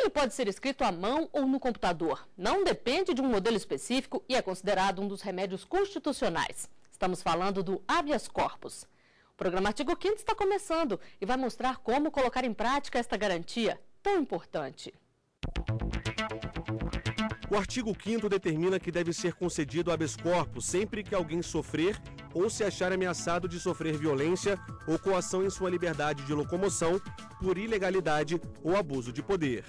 Ele pode ser escrito à mão ou no computador. Não depende de um modelo específico e é considerado um dos remédios constitucionais. Estamos falando do habeas corpus. O programa Artigo 5º está começando e vai mostrar como colocar em prática esta garantia tão importante. O artigo 5º determina que deve ser concedido habeas corpus sempre que alguém sofrer ou se achar ameaçado de sofrer violência ou coação em sua liberdade de locomoção por ilegalidade ou abuso de poder.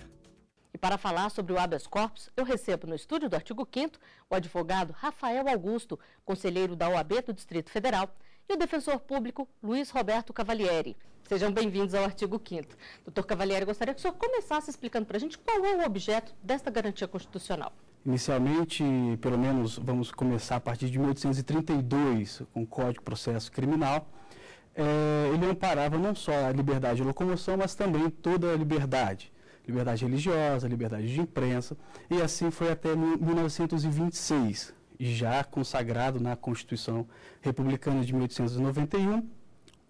E para falar sobre o habeas corpus, eu recebo no estúdio do Artigo 5º o advogado Rafael Augusto, conselheiro da OAB do Distrito Federal, e o defensor público Luiz Roberto Cavalieri. Sejam bem-vindos ao Artigo 5º. Doutor Cavalieri, gostaria que o senhor começasse explicando para a gente qual é o objeto desta garantia constitucional. Inicialmente, pelo menos, vamos começar a partir de 1832, com o Código de Processo Criminal. Ele amparava não só a liberdade de locomoção, mas também toda a liberdade. Liberdade religiosa, liberdade de imprensa, e assim foi até 1926, já consagrado na Constituição Republicana de 1891.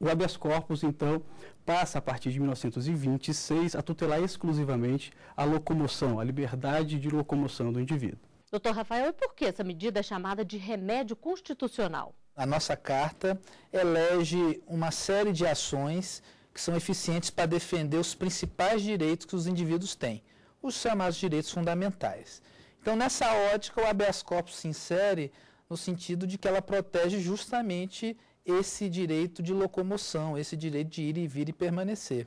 O habeas corpus, então, passa a partir de 1926 a tutelar exclusivamente a locomoção, a liberdade de locomoção do indivíduo. Doutor Rafael, e por que essa medida é chamada de remédio constitucional? A nossa Carta elege uma série de ações que são eficientes para defender os principais direitos que os indivíduos têm, os chamados direitos fundamentais. Então, nessa ótica, o habeas corpus se insere no sentido de que ela protege justamente esse direito de locomoção, esse direito de ir e vir e permanecer.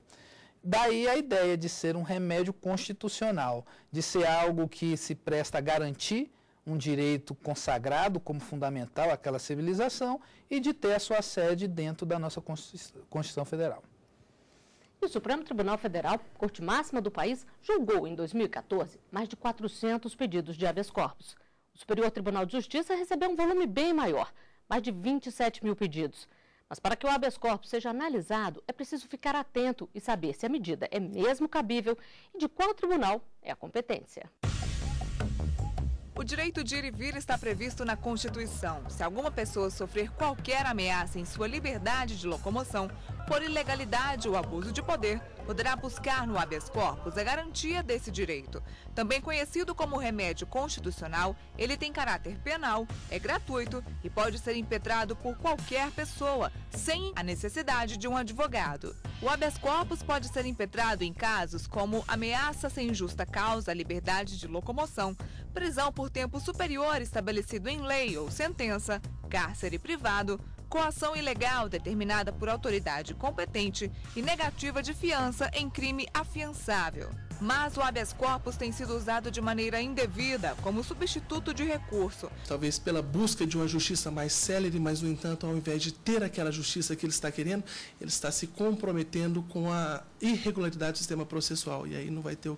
Daí a ideia de ser um remédio constitucional, de ser algo que se presta a garantir um direito consagrado como fundamental àquela civilização e de ter a sua sede dentro da nossa Constituição Federal. E o Supremo Tribunal Federal, corte máxima do país, julgou em 2014 mais de 400 pedidos de habeas corpus. O Superior Tribunal de Justiça recebeu um volume bem maior, mais de 27 mil pedidos. Mas para que o habeas corpus seja analisado, é preciso ficar atento e saber se a medida é mesmo cabível e de qual tribunal é a competência. O direito de ir e vir está previsto na Constituição. Se alguma pessoa sofrer qualquer ameaça em sua liberdade de locomoção, por ilegalidade ou abuso de poder, poderá buscar no habeas corpus a garantia desse direito. Também conhecido como remédio constitucional, ele tem caráter penal, é gratuito e pode ser impetrado por qualquer pessoa, sem a necessidade de um advogado. O habeas corpus pode ser impetrado em casos como ameaça sem justa causa à liberdade de locomoção, prisão por tempo superior estabelecido em lei ou sentença, cárcere privado, coação ilegal determinada por autoridade competente e negativa de fiança em crime afiançável. Mas o habeas corpus tem sido usado de maneira indevida como substituto de recurso. Talvez pela busca de uma justiça mais célere, mas, no entanto, ao invés de ter aquela justiça que ele está querendo, ele está se comprometendo com a irregularidade do sistema processual. E aí não vai ter o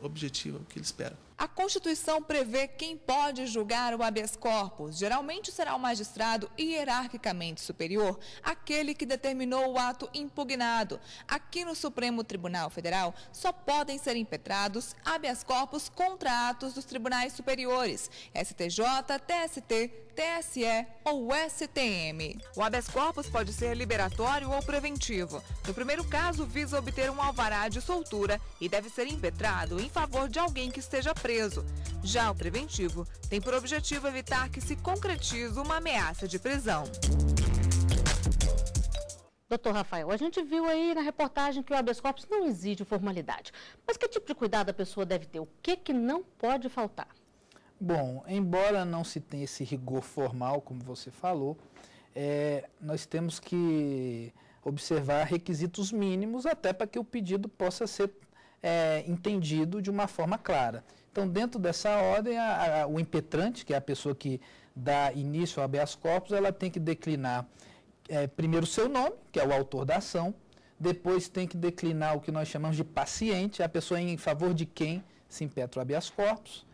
objetivo, o que ele espera. A Constituição prevê quem pode julgar o habeas corpus. Geralmente será o magistrado hierarquicamente superior, aquele que determinou o ato impugnado. Aqui no Supremo Tribunal Federal só podem ser impetrados habeas corpus contra atos dos tribunais superiores, STJ, TST, TSE ou STM. O habeas corpus pode ser liberatório ou preventivo. No primeiro caso, visa obter um alvará de soltura e deve ser impetrado em favor de alguém que esteja preso. Já o preventivo tem por objetivo evitar que se concretize uma ameaça de prisão. Doutor Rafael, a gente viu aí na reportagem que o habeas corpus não exige formalidade. Mas que tipo de cuidado a pessoa deve ter? O que não pode faltar? Bom, embora não se tenha esse rigor formal, como você falou, nós temos que observar requisitos mínimos até para que o pedido possa ser entendido de uma forma clara. Então, dentro dessa ordem, o impetrante, que é a pessoa que dá início ao habeas corpus, ela tem que declinar primeiro o seu nome, que é o autor da ação, depois tem que declinar o que nós chamamos de paciente, a pessoa em favor de quem se impetra o habeas corpus.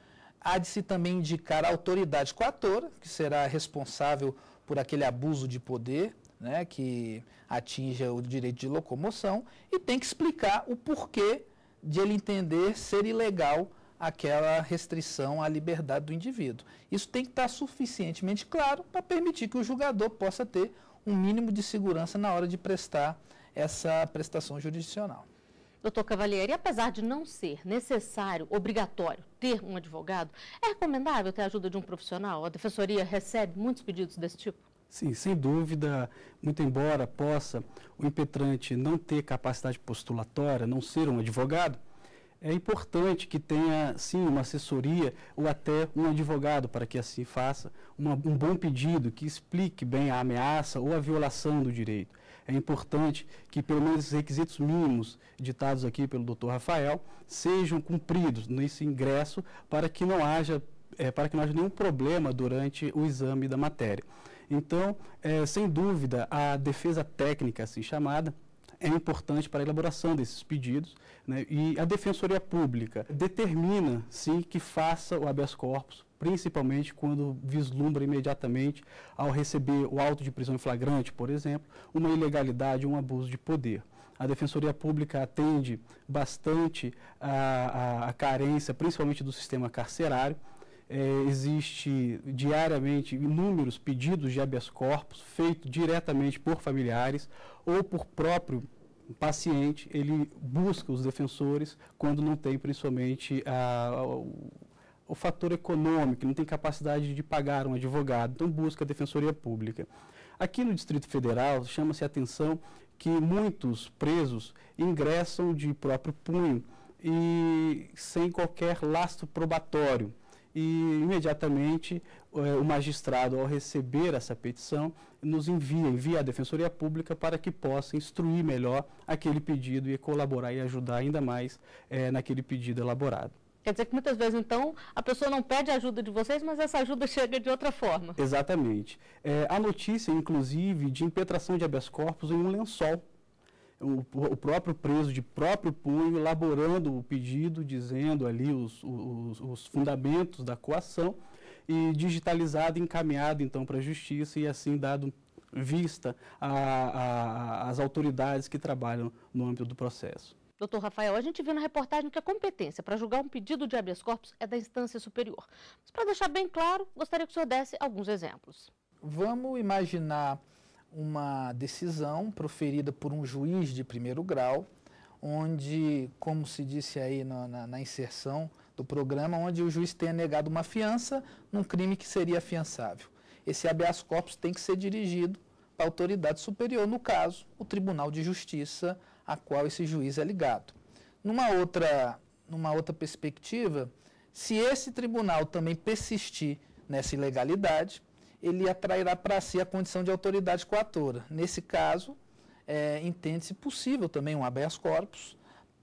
Há de se também indicar a autoridade coatora, que será responsável por aquele abuso de poder, né, que atinja o direito de locomoção, e tem que explicar o porquê de ele entender ser ilegal aquela restrição à liberdade do indivíduo. Isso tem que estar suficientemente claro para permitir que o julgador possa ter um mínimo de segurança na hora de prestar essa prestação jurisdicional. Doutor Cavalieri, apesar de não ser necessário, obrigatório, ter um advogado, é recomendável ter a ajuda de um profissional? A Defensoria recebe muitos pedidos desse tipo? Sim, sem dúvida, muito embora possa o impetrante não ter capacidade postulatória, não ser um advogado, é importante que tenha, sim, uma assessoria ou até um advogado para que assim faça um bom pedido, que explique bem a ameaça ou a violação do direito. É importante que pelo menos os requisitos mínimos ditados aqui pelo Dr. Rafael sejam cumpridos nesse ingresso para que não haja nenhum problema durante o exame da matéria. Então, sem dúvida, a defesa técnica, assim chamada, é importante para a elaboração desses pedidos, né? E a Defensoria Pública determina, sim, que faça o habeas corpus, principalmente quando vislumbra imediatamente, ao receber o auto de prisão em flagrante, por exemplo, uma ilegalidade, um abuso de poder. A Defensoria Pública atende bastante a carência, principalmente do sistema carcerário. Existe diariamente inúmeros pedidos de habeas corpus feitos diretamente por familiares ou por próprio paciente. Ele busca os defensores quando não tem principalmente o fator econômico, não tem capacidade de pagar um advogado, então busca a Defensoria Pública. Aqui no Distrito Federal, chama-se a atenção que muitos presos ingressam de próprio punho e sem qualquer lastro probatório. E imediatamente o magistrado, ao receber essa petição, nos envia à Defensoria Pública para que possa instruir melhor aquele pedido e colaborar e ajudar ainda mais naquele pedido elaborado. Quer dizer que muitas vezes, então, a pessoa não pede a ajuda de vocês, mas essa ajuda chega de outra forma. Exatamente. Há notícia, inclusive, de impetração de habeas corpus em um lençol. O próprio preso de próprio punho elaborando o pedido, dizendo ali os fundamentos da coação e digitalizado e encaminhado então para a Justiça e assim dado vista às autoridades que trabalham no âmbito do processo. Doutor Rafael, a gente viu na reportagem que a competência para julgar um pedido de habeas corpus é da instância superior. Mas para deixar bem claro, gostaria que o senhor desse alguns exemplos. Vamos imaginar uma decisão proferida por um juiz de primeiro grau, onde, como se disse aí na inserção do programa, onde o juiz tenha negado uma fiança num crime que seria afiançável. Esse habeas corpus tem que ser dirigido para a autoridade superior, no caso, o Tribunal de Justiça, a qual esse juiz é ligado. Numa outra perspectiva, se esse tribunal também persistir nessa ilegalidade, ele atrairá para si a condição de autoridade coatora. Nesse caso, entende-se possível também um habeas corpus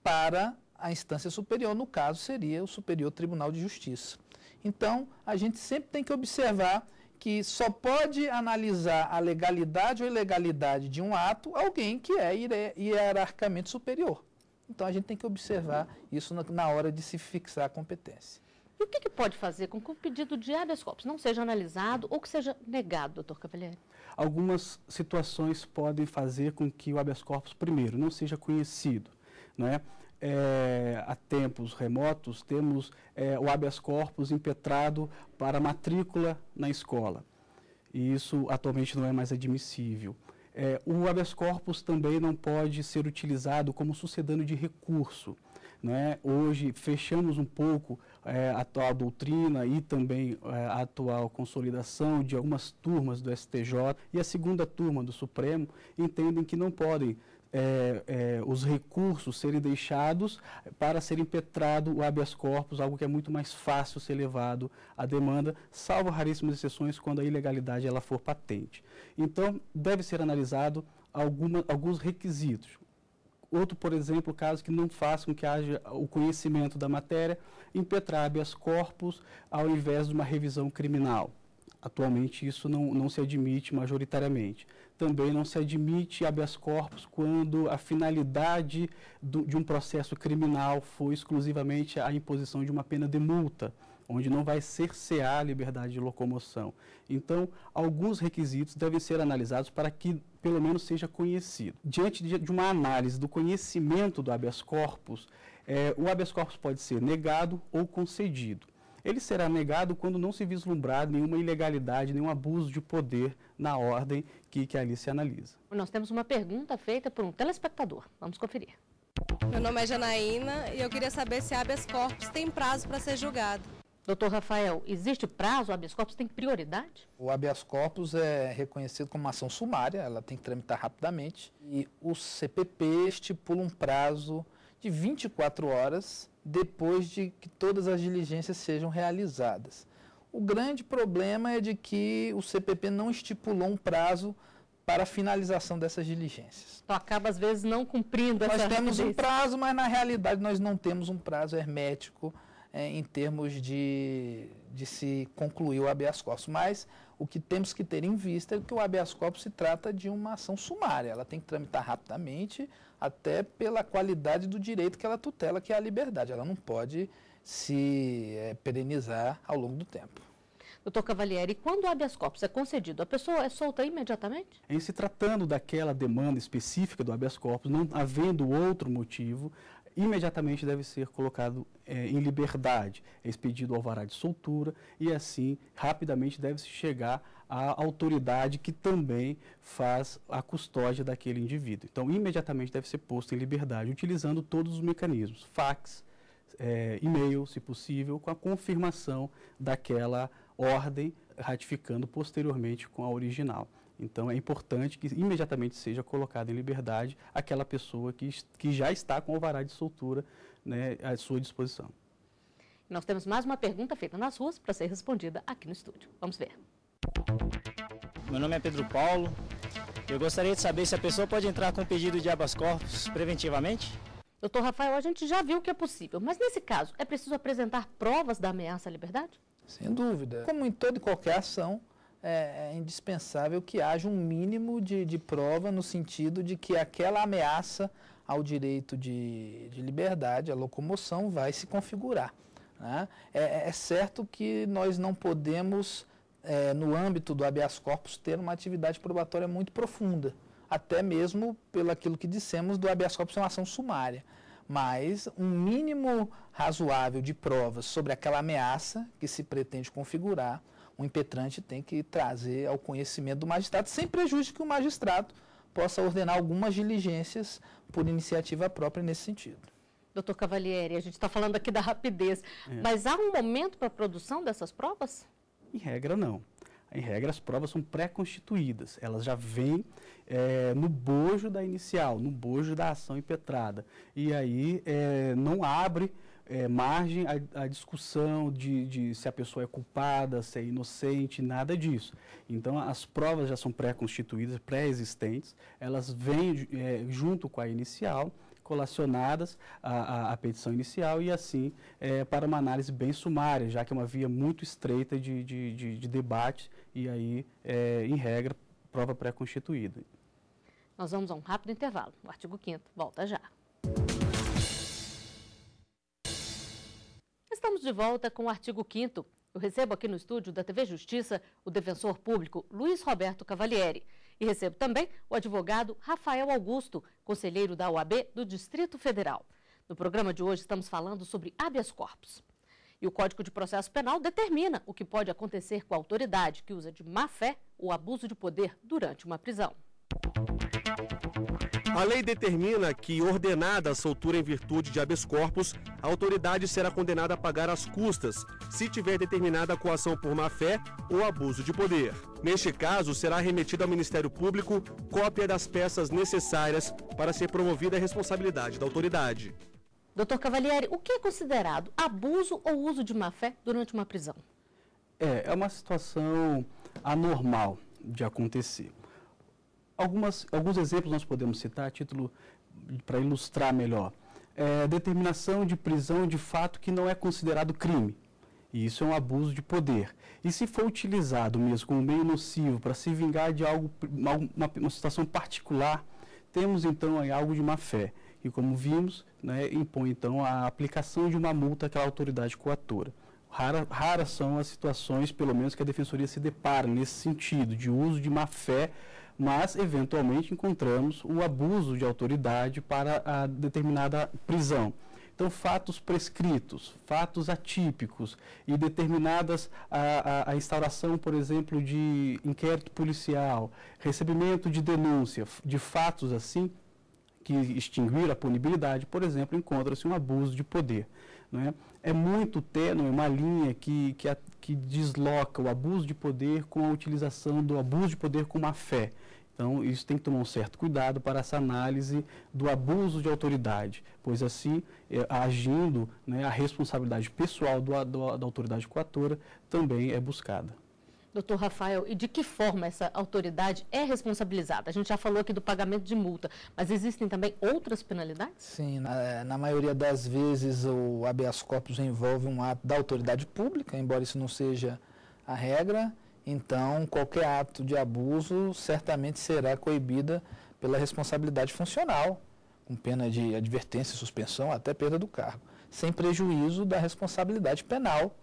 para a instância superior, no caso seria o Superior Tribunal de Justiça. Então, a gente sempre tem que observar que só pode analisar a legalidade ou ilegalidade de um ato alguém que é hierarquicamente superior. Então, a gente tem que observar isso na hora de se fixar a competência. E o que pode fazer com que o pedido de habeas corpus não seja analisado ou que seja negado, doutor Cavalieri? Algumas situações podem fazer com que o habeas corpus, primeiro, não seja conhecido, né? Há tempos remotos, temos o habeas corpus impetrado para matrícula na escola. E isso atualmente não é mais admissível. O habeas corpus também não pode ser utilizado como sucedâneo de recurso, né? Hoje fechamos um pouco a atual doutrina e também a atual consolidação de algumas turmas do STJ e a segunda turma do Supremo entendem que não podem os recursos serem deixados para ser impetrado o habeas corpus, algo que é muito mais fácil ser levado à demanda, salvo raríssimas exceções quando a ilegalidade ela for patente. Então, deve ser analisado alguns requisitos. Outro, por exemplo, casos que não façam que haja o conhecimento da matéria, impetrar habeas corpus ao invés de uma revisão criminal. Atualmente isso não se admite majoritariamente. Também não se admite habeas corpus quando a finalidade de um processo criminal foi exclusivamente a imposição de uma pena de multa, onde não vai cercear a liberdade de locomoção. Então, alguns requisitos devem ser analisados para que pelo menos seja conhecido. Diante de uma análise do conhecimento do habeas corpus, o habeas corpus pode ser negado ou concedido. Ele será negado quando não se vislumbrar nenhuma ilegalidade, nenhum abuso de poder na ordem que ali se analisa. Nós temos uma pergunta feita por um telespectador. Vamos conferir. Meu nome é Janaína e eu queria saber se habeas corpus tem prazo para ser julgado. Doutor Rafael, existe prazo? O habeas corpus tem prioridade? O habeas corpus é reconhecido como uma ação sumária, ela tem que tramitar rapidamente. E o CPP estipula um prazo de 24 horas depois de que todas as diligências sejam realizadas. O grande problema é de que o CPP não estipulou um prazo para a finalização dessas diligências. Então acaba, às vezes, não cumprindo essa Nós temos rapidez. um prazo, mas na realidade nós não temos um prazo hermético em termos de se concluir o habeas corpus. Mas o que temos que ter em vista é que o habeas corpus se trata de uma ação sumária. Ela tem que tramitar rapidamente, até pela qualidade do direito que ela tutela, que é a liberdade. Ela não pode se perenizar ao longo do tempo. Doutor Cavalieri, quando o habeas corpus é concedido, a pessoa é solta imediatamente? Em se tratando daquela demanda específica do habeas corpus, não havendo outro motivo, imediatamente deve ser colocado em liberdade, é expedido o alvará de soltura e assim rapidamente deve-se chegar à autoridade que também faz a custódia daquele indivíduo. Então, imediatamente deve ser posto em liberdade, utilizando todos os mecanismos, fax, e-mail, se possível, com a confirmação daquela ordem, ratificando posteriormente com a original. Então, é importante que imediatamente seja colocada em liberdade aquela pessoa que já está com o alvará de soltura, né, à sua disposição. Nós temos mais uma pergunta feita nas ruas para ser respondida aqui no estúdio. Vamos ver. Meu nome é Pedro Paulo. Eu gostaria de saber se a pessoa pode entrar com pedido de habeas corpus preventivamente? Doutor Rafael, a gente já viu que é possível, mas nesse caso, é preciso apresentar provas da ameaça à liberdade? Sem dúvida. Como em toda e qualquer ação, é indispensável que haja um mínimo de prova no sentido de que aquela ameaça ao direito de liberdade, à locomoção, vai se configurar, né? É certo que nós não podemos, no âmbito do habeas corpus, ter uma atividade probatória muito profunda, até mesmo pelo aquilo que dissemos do habeas corpus ser uma ação sumária. Mas um mínimo razoável de provas sobre aquela ameaça que se pretende configurar, o impetrante tem que trazer ao conhecimento do magistrado, sem prejuízo que o magistrado possa ordenar algumas diligências por iniciativa própria nesse sentido. Doutor Cavalieri, a gente está falando aqui da rapidez, mas há um momento para a produção dessas provas? Em regra, não. Em regra, as provas são pré-constituídas, elas já vêm no bojo da inicial, no bojo da ação impetrada. E aí não abre margem à discussão de se a pessoa é culpada, se é inocente, nada disso. Então, as provas já são pré-constituídas, pré-existentes, elas vêm junto com a inicial, colacionadas à petição inicial e assim para uma análise bem sumária, já que é uma via muito estreita de debate e aí, em regra, prova pré-constituída. Nós vamos a um rápido intervalo. O artigo 5º volta já. Estamos de volta com o artigo 5º. Eu recebo aqui no estúdio da TV Justiça o defensor público Luiz Roberto Cavalieri. E recebo também o advogado Rafael Augusto, conselheiro da OAB do Distrito Federal. No programa de hoje estamos falando sobre habeas corpus. E o Código de Processo Penal determina o que pode acontecer com a autoridade que usa de má-fé ou abuso de poder durante uma prisão. A lei determina que, ordenada a soltura em virtude de habeas corpus, a autoridade será condenada a pagar as custas, se tiver determinada a coação por má-fé ou abuso de poder. Neste caso, será remetida ao Ministério Público cópia das peças necessárias para ser promovida a responsabilidade da autoridade. Doutor Cavalieri, o que é considerado abuso ou uso de má-fé durante uma prisão? É uma situação anormal de acontecer. Alguns exemplos nós podemos citar a título para ilustrar melhor. Determinação de prisão de fato que não é considerado crime. E isso é um abuso de poder. E se for utilizado mesmo como meio nocivo para se vingar de algo, uma situação particular, temos então aí algo de má-fé. E como vimos, né, impõe então a aplicação de uma multa àquela autoridade coatora. Raras são as situações, pelo menos, que a Defensoria se depara nesse sentido, de uso de má-fé, mas, eventualmente, encontramos o abuso de autoridade para a determinada prisão. Então, fatos prescritos, fatos atípicos e determinadas a instauração, por exemplo, de inquérito policial, recebimento de denúncia, de fatos assim, que extinguir a punibilidade, por exemplo, encontra-se um abuso de poder. Não é? É muito tênue uma linha que desloca o abuso de poder com a utilização do abuso de poder com má fé. Então, isso tem que tomar um certo cuidado para essa análise do abuso de autoridade, pois assim, agindo, né, a responsabilidade pessoal da autoridade coatora também é buscada. Doutor Rafael, e de que forma essa autoridade é responsabilizada? A gente já falou aqui do pagamento de multa, mas existem também outras penalidades? Sim, na maioria das vezes o habeas corpus envolve um ato da autoridade pública, embora isso não seja a regra. Então, qualquer ato de abuso certamente será coibida pela responsabilidade funcional, com pena de advertência, suspensão, até perda do cargo, sem prejuízo da responsabilidade penal,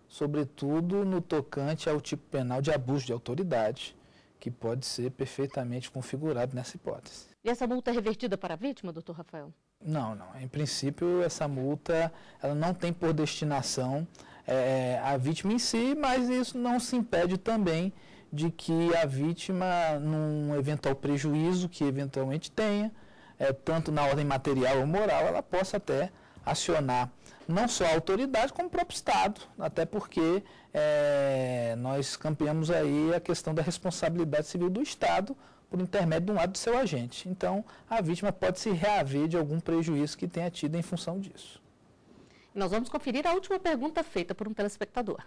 sobretudo no tocante ao tipo penal de abuso de autoridade, que pode ser perfeitamente configurado nessa hipótese. E essa multa é revertida para a vítima, doutor Rafael? Não. Em princípio, essa multa ela não tem por destinação a vítima em si, mas isso não se impede também de que a vítima, num eventual prejuízo que eventualmente tenha, tanto na ordem material ou moral, ela possa até acionar não só a autoridade, como o próprio Estado, até porque nós campeamos aí a questão da responsabilidade civil do Estado por intermédio de um ato do seu agente. Então, a vítima pode se reaver de algum prejuízo que tenha tido em função disso. Nós vamos conferir a última pergunta feita por um telespectador.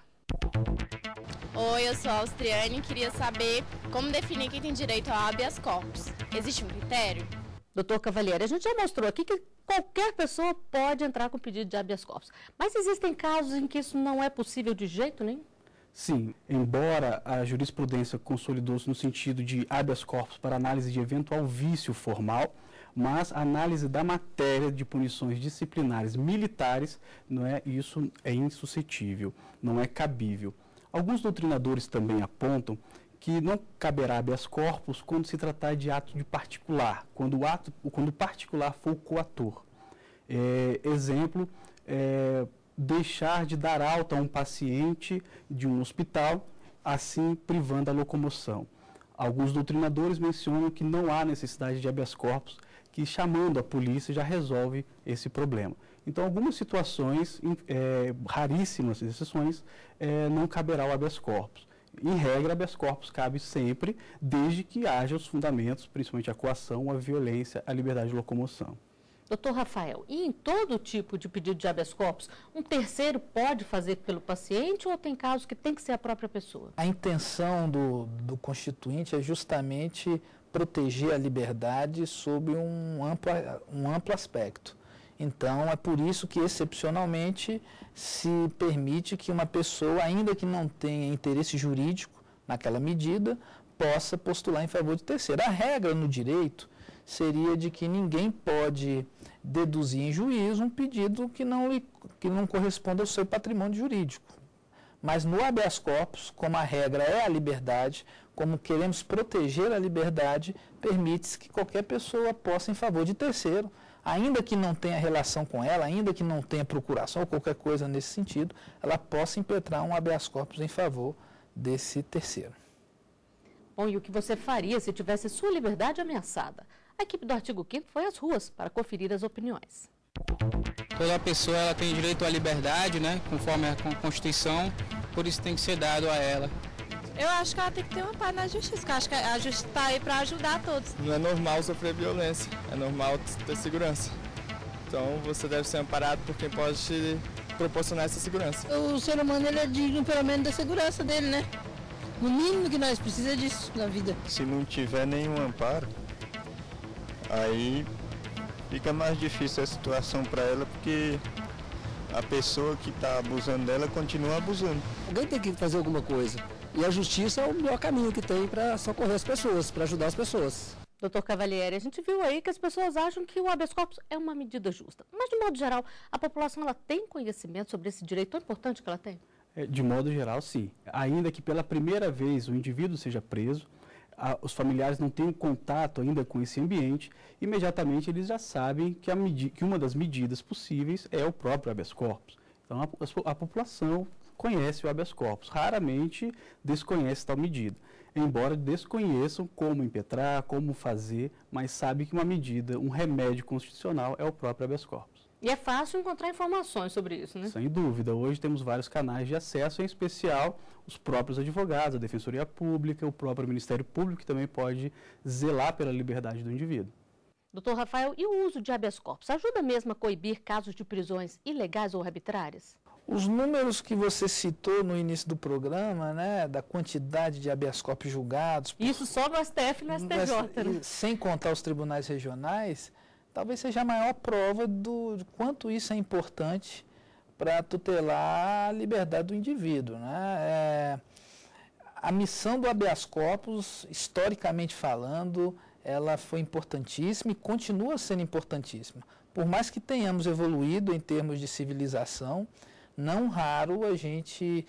Oi, eu sou a Austriane e queria saber como definir quem tem direito ao habeas corpus. Existe um critério? Doutor Cavalieri, a gente já mostrou aqui que qualquer pessoa pode entrar com pedido de habeas corpus, mas existem casos em que isso não é possível de jeito nenhum? Sim, embora a jurisprudência consolidou-se no sentido de habeas corpus para análise de eventual vício formal, mas a análise da matéria de punições disciplinares militares, isso é insuscetível, não é cabível. Alguns doutrinadores também apontam que não caberá habeas corpus quando se tratar de ato de particular, quando o particular for o coator. Exemplo, deixar de dar alta a um paciente de um hospital, assim privando a locomoção. Alguns doutrinadores mencionam que não há necessidade de habeas corpus, que chamando a polícia já resolve esse problema. Então, algumas situações, raríssimas exceções, não caberá o habeas corpus. Em regra, habeas corpus cabe sempre, desde que haja os fundamentos, principalmente a coação, a violência, a liberdade de locomoção. Doutor Rafael, e em todo tipo de pedido de habeas corpus, um terceiro pode fazer pelo paciente ou tem casos que tem que ser a própria pessoa? A intenção do constituinte é justamente proteger a liberdade sob um amplo aspecto. Então, é por isso que, excepcionalmente, se permite que uma pessoa, ainda que não tenha interesse jurídico naquela medida, possa postular em favor de terceiro. A regra no direito seria de que ninguém pode deduzir em juízo um pedido que não corresponda ao seu patrimônio jurídico. Mas no habeas corpus, como a regra é a liberdade, como queremos proteger a liberdade, permite-se que qualquer pessoa possa em favor de terceiro, ainda que não tenha relação com ela, ainda que não tenha procuração ou qualquer coisa nesse sentido, ela possa impetrar um habeas corpus em favor desse terceiro. Bom, e o que você faria se tivesse sua liberdade ameaçada? A equipe do Artigo 5º foi às ruas para conferir as opiniões. Toda pessoa ela tem direito à liberdade, conforme a Constituição, por isso tem que ser dado a ela. Eu acho que ela tem que ter uma parte na justiça, porque eu acho que a justiça está aí para ajudar todos. Não é normal sofrer violência, é normal ter segurança. Então você deve ser amparado por quem pode te proporcionar essa segurança. O ser humano ele é digno pelo menos da segurança dele, né? No mínimo que nós precisamos disso na vida. Se não tiver nenhum amparo, aí fica mais difícil a situação para ela, porque a pessoa que está abusando dela continua abusando. Alguém tem que fazer alguma coisa. E a justiça é o melhor caminho que tem para socorrer as pessoas, para ajudar as pessoas. Doutor Cavalieri, a gente viu aí que as pessoas acham que o habeas corpus é uma medida justa. Mas, de modo geral, a população ela tem conhecimento sobre esse direito tão importante que ela tem? De modo geral, sim. Ainda que pela primeira vez o indivíduo seja preso, os familiares não têm contato ainda com esse ambiente, imediatamente eles já sabem que uma das medidas possíveis é o próprio habeas corpus. Então, a população conhece o habeas corpus, raramente desconhece tal medida. Embora desconheçam como impetrar, como fazer, mas sabe que uma medida, um remédio constitucional é o próprio habeas corpus. E é fácil encontrar informações sobre isso, né? Sem dúvida. Hoje temos vários canais de acesso, em especial os próprios advogados, a Defensoria Pública, o próprio Ministério Público, que também pode zelar pela liberdade do indivíduo. Doutor Rafael, e o uso de habeas corpus ajuda mesmo a coibir casos de prisões ilegais ou arbitrárias? Os números que você citou no início do programa, né, da quantidade de habeas corpus julgados... Isso só no STF e no STJ, né? Sem contar os tribunais regionais, talvez seja a maior prova de quanto isso é importante para tutelar a liberdade do indivíduo, né? A missão do habeas corpus, historicamente falando, ela foi importantíssima e continua sendo importantíssima. Por mais que tenhamos evoluído em termos de civilização, não raro a gente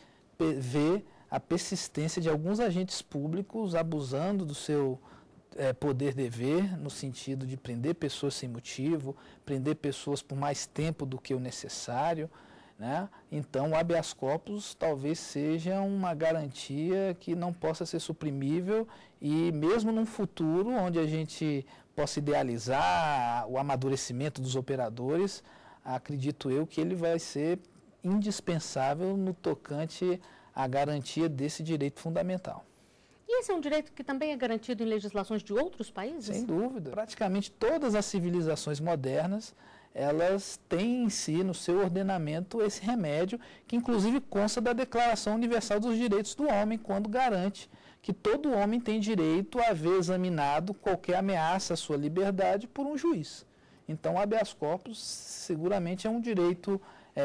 vê a persistência de alguns agentes públicos abusando do seu poder-dever, no sentido de prender pessoas sem motivo, prender pessoas por mais tempo do que o necessário, né? Então, o habeas corpus talvez seja uma garantia que não possa ser suprimível e mesmo num futuro onde a gente possa idealizar o amadurecimento dos operadores, acredito eu que ele vai ser indispensável no tocante à garantia desse direito fundamental. E esse é um direito que também é garantido em legislações de outros países? Sem dúvida. Praticamente todas as civilizações modernas, elas têm em si, no seu ordenamento, esse remédio, que inclusive consta da Declaração Universal dos Direitos do Homem, quando garante que todo homem tem direito a ver examinado qualquer ameaça à sua liberdade por um juiz. Então, o habeas corpus seguramente é um direito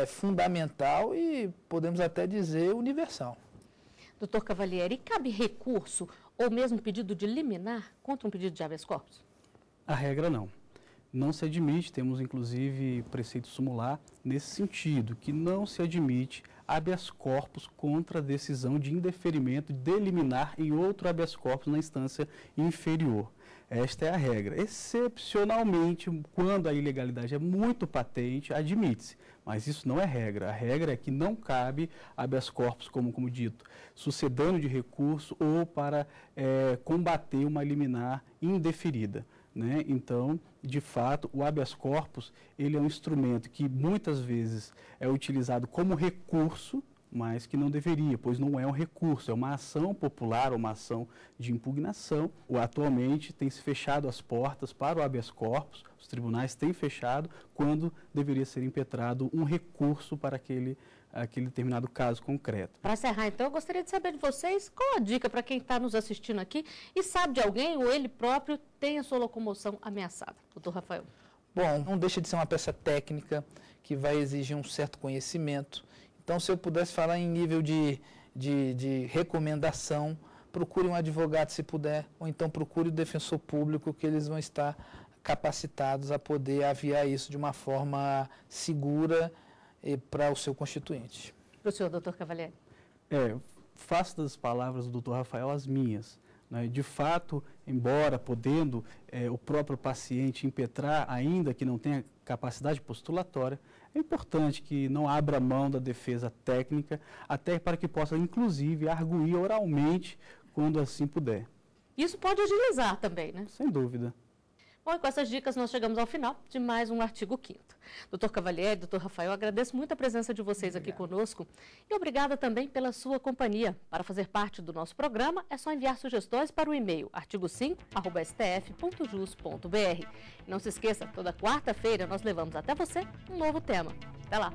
fundamental e, podemos até dizer, universal. Doutor Cavalieri, cabe recurso ou mesmo pedido de liminar contra um pedido de habeas corpus? A regra não. Não se admite, temos inclusive preceito sumular nesse sentido, que não se admite habeas corpus contra a decisão de indeferimento de liminar em outro habeas corpus na instância inferior. Esta é a regra. Excepcionalmente, quando a ilegalidade é muito patente, admite-se. Mas isso não é regra. A regra é que não cabe habeas corpus, como dito, sucedâneo de recurso ou para combater uma liminar indeferida, né? Então, de fato, o habeas corpus ele é um instrumento que muitas vezes é utilizado como recurso, mas que não deveria, pois não é um recurso, é uma ação popular, uma ação de impugnação. Atualmente tem se fechado as portas para o habeas corpus, os tribunais têm fechado quando deveria ser impetrado um recurso para aquele determinado caso concreto. Para encerrar, então, eu gostaria de saber de vocês qual a dica para quem está nos assistindo aqui e sabe de alguém ou ele próprio tem a sua locomoção ameaçada. Doutor Rafael. Bom, não deixa de ser uma peça técnica que vai exigir um certo conhecimento. Então, se eu pudesse falar em nível de recomendação, procure um advogado se puder, ou então procure o defensor público, que eles vão estar capacitados a poder aviar isso de uma forma segura para o seu constituinte. Para o senhor, doutor Cavalieri. Faço das palavras do doutor Rafael as minhas. Né? De fato, embora podendo o próprio paciente impetrar, ainda que não tenha capacidade postulatória, é importante que não abra mão da defesa técnica, até para que possa, inclusive, arguir oralmente quando assim puder. Isso pode agilizar também, né? Sem dúvida. Bom, e com essas dicas nós chegamos ao final de mais um Artigo 5º. Doutor Cavalieri, doutor Rafael, agradeço muito a presença de vocês aqui conosco e obrigada também pela sua companhia. Para fazer parte do nosso programa, é só enviar sugestões para o e-mail artigo5@stf.jus.br. Não se esqueça, toda quarta-feira nós levamos até você um novo tema. Até lá!